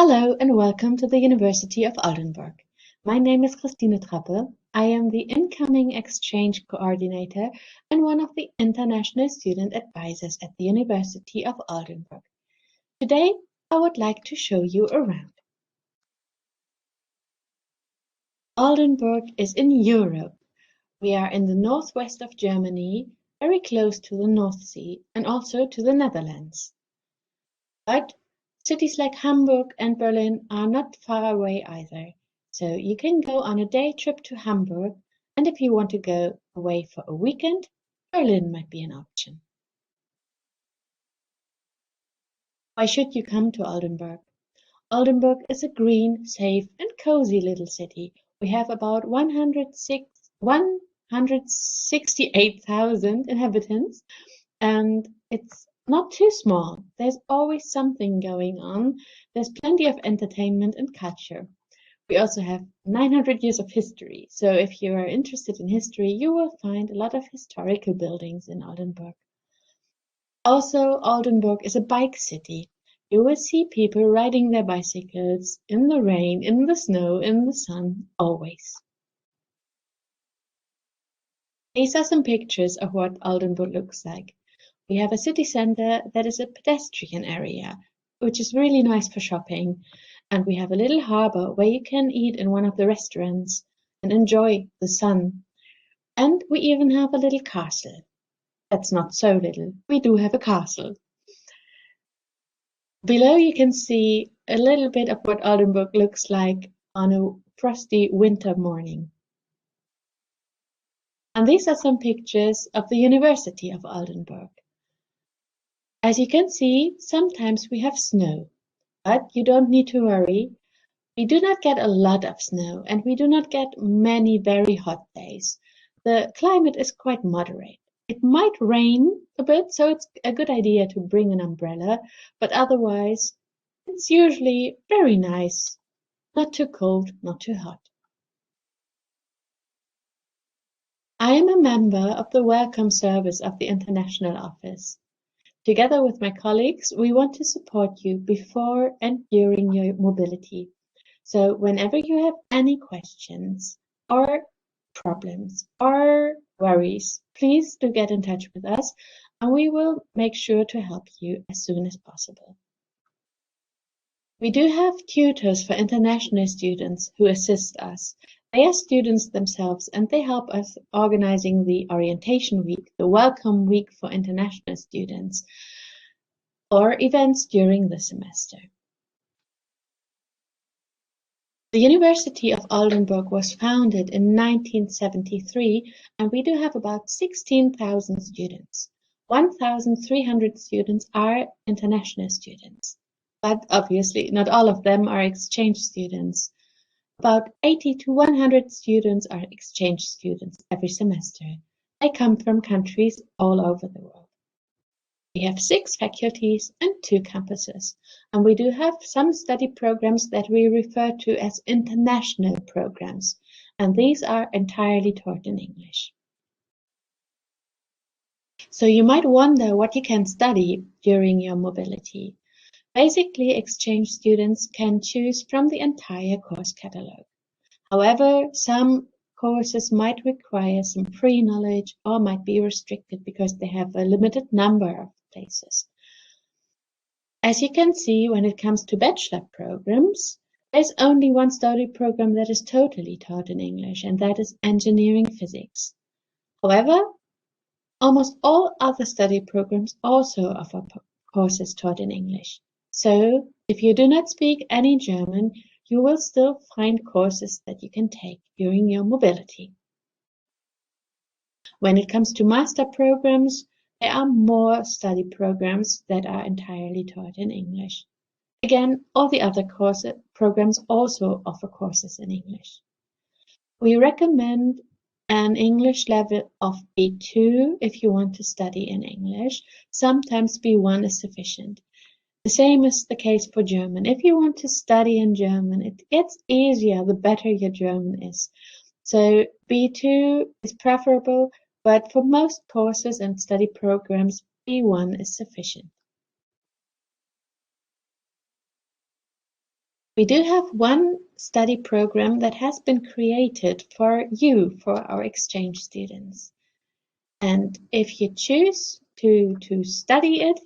Hello and welcome to the University of Oldenburg. My name is Christine Trappe. I am the incoming exchange coordinator and one of the international student advisors at the University of Oldenburg. Today, I would like to show you around. Oldenburg is in Europe. We are in the northwest of Germany, very close to the North Sea and also to the Netherlands. But cities like Hamburg and Berlin are not far away either, so you can go on a day trip to Hamburg, and if you want to go away for a weekend, Berlin might be an option. Why should you come to Oldenburg? Oldenburg is a green, safe, and cozy little city. We have about 168,000 inhabitants, and it's not too small. There's always something going on. There's plenty of entertainment and culture. We also have 900 years of history. So if you are interested in history, you will find a lot of historical buildings in Oldenburg. Also, Oldenburg is a bike city. You will see people riding their bicycles in the rain, in the snow, in the sun, always. These are some pictures of what Oldenburg looks like. We have a city center that is a pedestrian area, which is really nice for shopping. And we have a little harbor where you can eat in one of the restaurants and enjoy the sun. And we even have a little castle. That's not so little. We do have a castle. Below you can see a little bit of what Oldenburg looks like on a frosty winter morning. And these are some pictures of the University of Oldenburg. As you can see, sometimes we have snow, but you don't need to worry. We do not get a lot of snow and we do not get many very hot days. The climate is quite moderate. It might rain a bit, so it's a good idea to bring an umbrella, but otherwise it's usually very nice. Not too cold, not too hot. I am a member of the Welcome Service of the International Office. Together with my colleagues, we want to support you before and during your mobility. So whenever you have any questions or problems or worries, please do get in touch with us and we will make sure to help you as soon as possible. We do have tutors for international students who assist us. They are students themselves and they help us organizing the orientation week, the welcome week for international students, or events during the semester. The University of Oldenburg was founded in 1973 and we do have about 16,000 students. 1,300 students are international students, but obviously not all of them are exchange students. About 80 to 100 students are exchange students every semester. They come from countries all over the world. We have 6 faculties and 2 campuses, and we do have some study programs that we refer to as international programs, and these are entirely taught in English. So you might wonder what you can study during your mobility. Basically, exchange students can choose from the entire course catalog. However, some courses might require some pre-knowledge or might be restricted because they have a limited number of places. As you can see, when it comes to bachelor programs, there's only one study program that is totally taught in English, and that is engineering physics. However, almost all other study programs also offer courses taught in English. So, if you do not speak any German, you will still find courses that you can take during your mobility. When it comes to master programs, there are more study programs that are entirely taught in English. Again, all the other programs also offer courses in English. We recommend an English level of B2 if you want to study in English. Sometimes B1 is sufficient. The same is the case for German. If you want to study in German, it gets easier the better your German is. So B2 is preferable, but for most courses and study programs, B1 is sufficient. We do have one study program that has been created for you, for our exchange students. And if you choose to study it,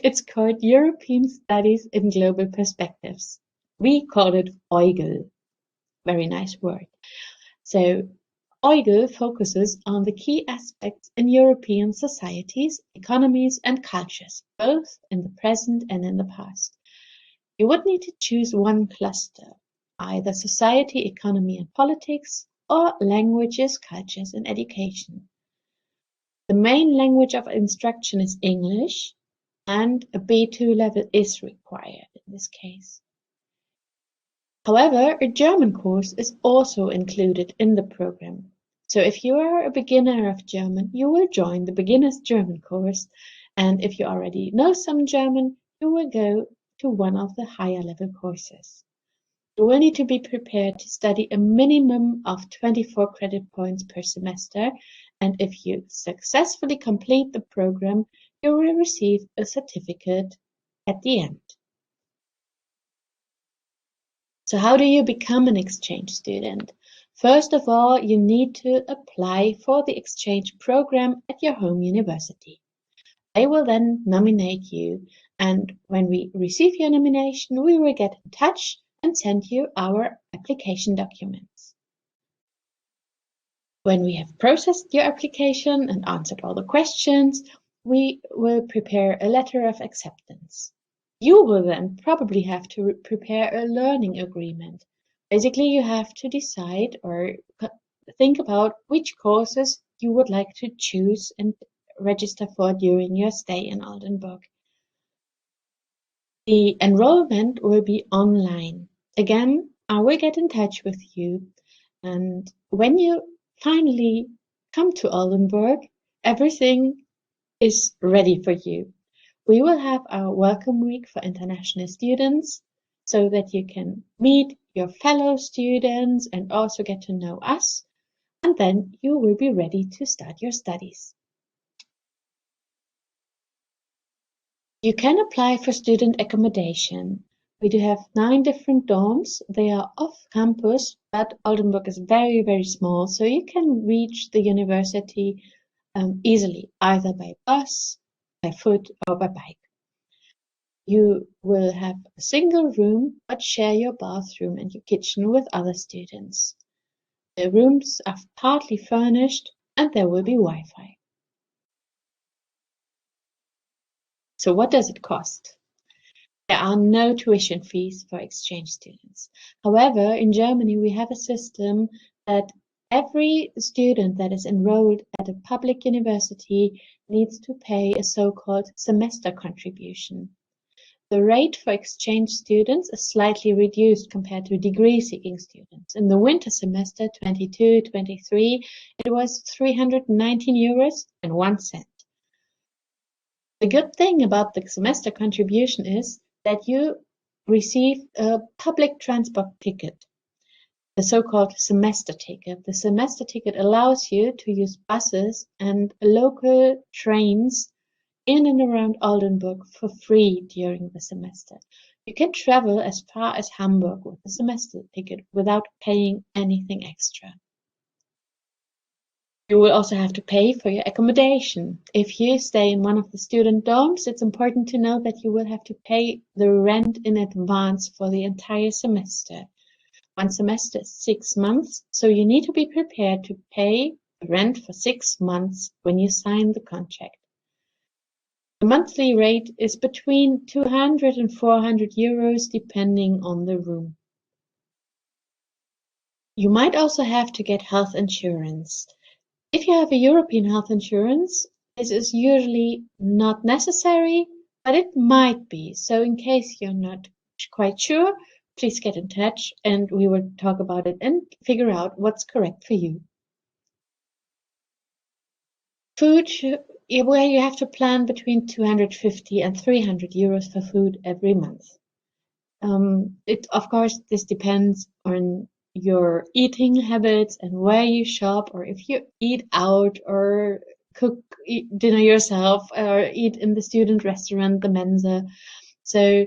it's called European Studies in Global Perspectives. We call it EUGL. Very nice word. So EUGL focuses on the key aspects in European societies, economies, and cultures, both in the present and in the past. You would need to choose one cluster, either society, economy, and politics, or languages, cultures, and education. The main language of instruction is English, and a B2 level is required in this case. However, a German course is also included in the program. So if you are a beginner of German, you will join the beginner's German course, and if you already know some German, you will go to one of the higher level courses. You will need to be prepared to study a minimum of 24 credit points per semester, and if you successfully complete the program, you will receive a certificate at the end. So how do you become an exchange student? First of all, you need to apply for the exchange program at your home university. They will then nominate you, and when we receive your nomination, we will get in touch and send you our application documents. When we have processed your application and answered all the questions, we will prepare a letter of acceptance. You will then probably have to prepare a learning agreement. Basically, you have to decide or think about which courses you would like to choose and register for during your stay in Oldenburg. The enrollment will be online. Again, I will get in touch with you, and when you finally come to Oldenburg, everything is ready for you. We will have our welcome week for international students so that you can meet your fellow students and also get to know us, and then you will be ready to start your studies. You can apply for student accommodation. We do have 9 different dorms. They are off campus, but Oldenburg is very, very small, so you can reach the university easily, either by bus, by foot, or by bike. You will have a single room, but share your bathroom and your kitchen with other students. The rooms are partly furnished, and there will be Wi-Fi. So what does it cost? There are no tuition fees for exchange students. However, in Germany, we have a system that every student that is enrolled at a public university needs to pay a so-called semester contribution. The rate for exchange students is slightly reduced compared to degree-seeking students. In the winter semester 22-23, it was 319 euros and 1 cent. The good thing about the semester contribution is that you receive a public transport ticket, the so-called semester ticket. The semester ticket allows you to use buses and local trains in and around Oldenburg for free during the semester. You can travel as far as Hamburg with the semester ticket without paying anything extra. You will also have to pay for your accommodation. If you stay in one of the student dorms, it's important to know that you will have to pay the rent in advance for the entire semester. One semester is 6 months, so you need to be prepared to pay the rent for 6 months when you sign the contract. The monthly rate is between 200 and 400 euros depending on the room. You might also have to get health insurance. If you have a European health insurance, this is usually not necessary, but it might be. So in case you're not quite sure, please get in touch and we will talk about it and figure out what's correct for you. Food, where you have to plan between 250 and 300 euros for food every month. Of course, this depends on your eating habits and where you shop, or if you eat out or eat dinner yourself or eat in the student restaurant, the Mensa. So,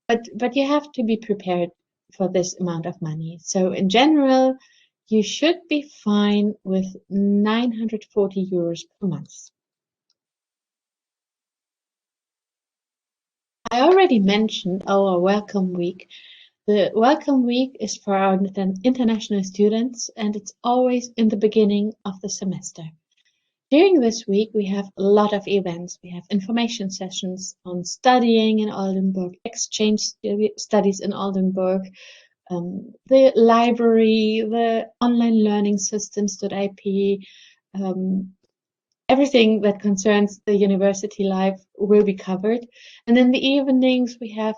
but you have to be prepared for this amount of money. So in general, you should be fine with 940 euros per month. I already mentioned our Welcome Week. The Welcome Week is for our international students, and it's always in the beginning of the semester. During this week, we have a lot of events. We have information sessions on studying in Oldenburg, exchange studies in Oldenburg, the library, the online learning systems.ip, everything that concerns the university life will be covered. And in the evenings, we have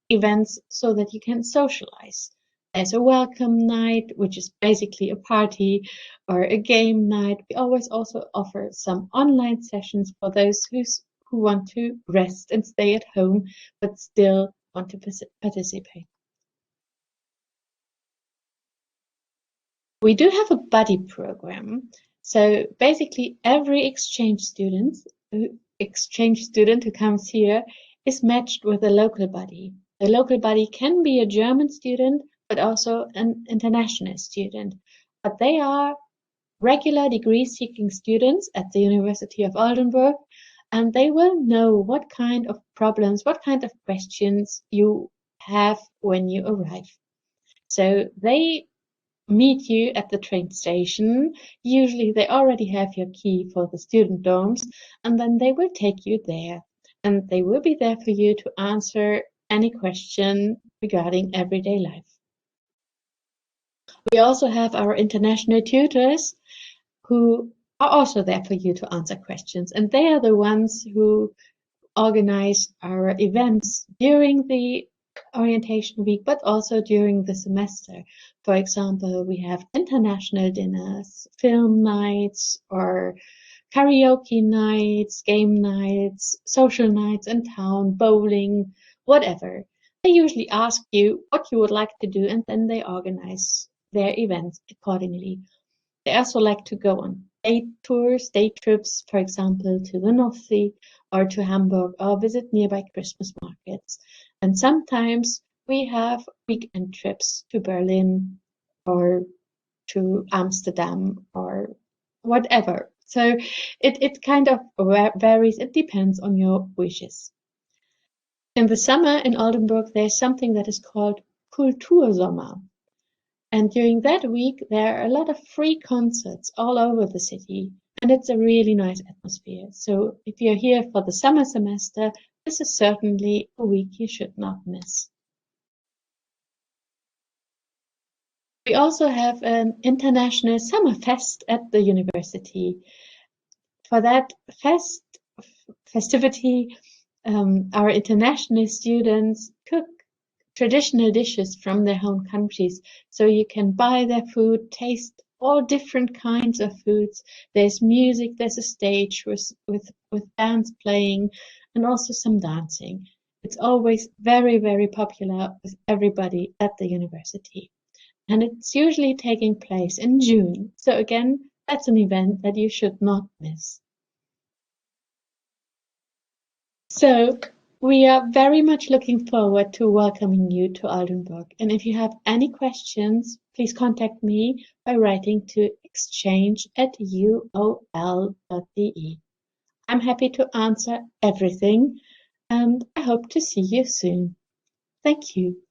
events so that you can socialize. There's a welcome night, which is basically a party, or a game night. We always also offer some online sessions for those who want to rest and stay at home, but still want to participate. We do have a buddy program. So basically every exchange student who comes here is matched with a local buddy. The local buddy can be a German student, but also an international student. But they are regular degree-seeking students at the University of Oldenburg, and they will know what kind of problems, what kind of questions you have when you arrive. So they meet you at the train station. Usually they already have your key for the student dorms, and then they will take you there. And they will be there for you to answer any question regarding everyday life. We also have our international tutors who are also there for you to answer questions. And they are the ones who organize our events during the orientation week, but also during the semester. For example, we have international dinners, film nights, or karaoke nights, game nights, social nights in town, bowling, whatever. They usually ask you what you would like to do, and then they organize their events accordingly. They also like to go on day tours, day trips, for example, to the North Sea or to Hamburg, or visit nearby Christmas markets. And sometimes we have weekend trips to Berlin or to Amsterdam or whatever. So it kind of varies. It depends on your wishes. In the summer in Oldenburg, there's something that is called Kultursommer. And during that week, there are a lot of free concerts all over the city, and it's a really nice atmosphere. So if you're here for the summer semester, this is certainly a week you should not miss. We also have an international summer fest at the university. For that festivity, our international students cook traditional dishes from their home countries. So you can buy their food, taste all different kinds of foods. There's music, there's a stage with bands playing, and also some dancing. It's always very, very popular with everybody at the university. And it's usually taking place in June. So again, that's an event that you should not miss. So we are very much looking forward to welcoming you to Aldenberg. And if you have any questions, please contact me by writing to exchange@uol.de. I'm happy to answer everything, and I hope to see you soon. Thank you.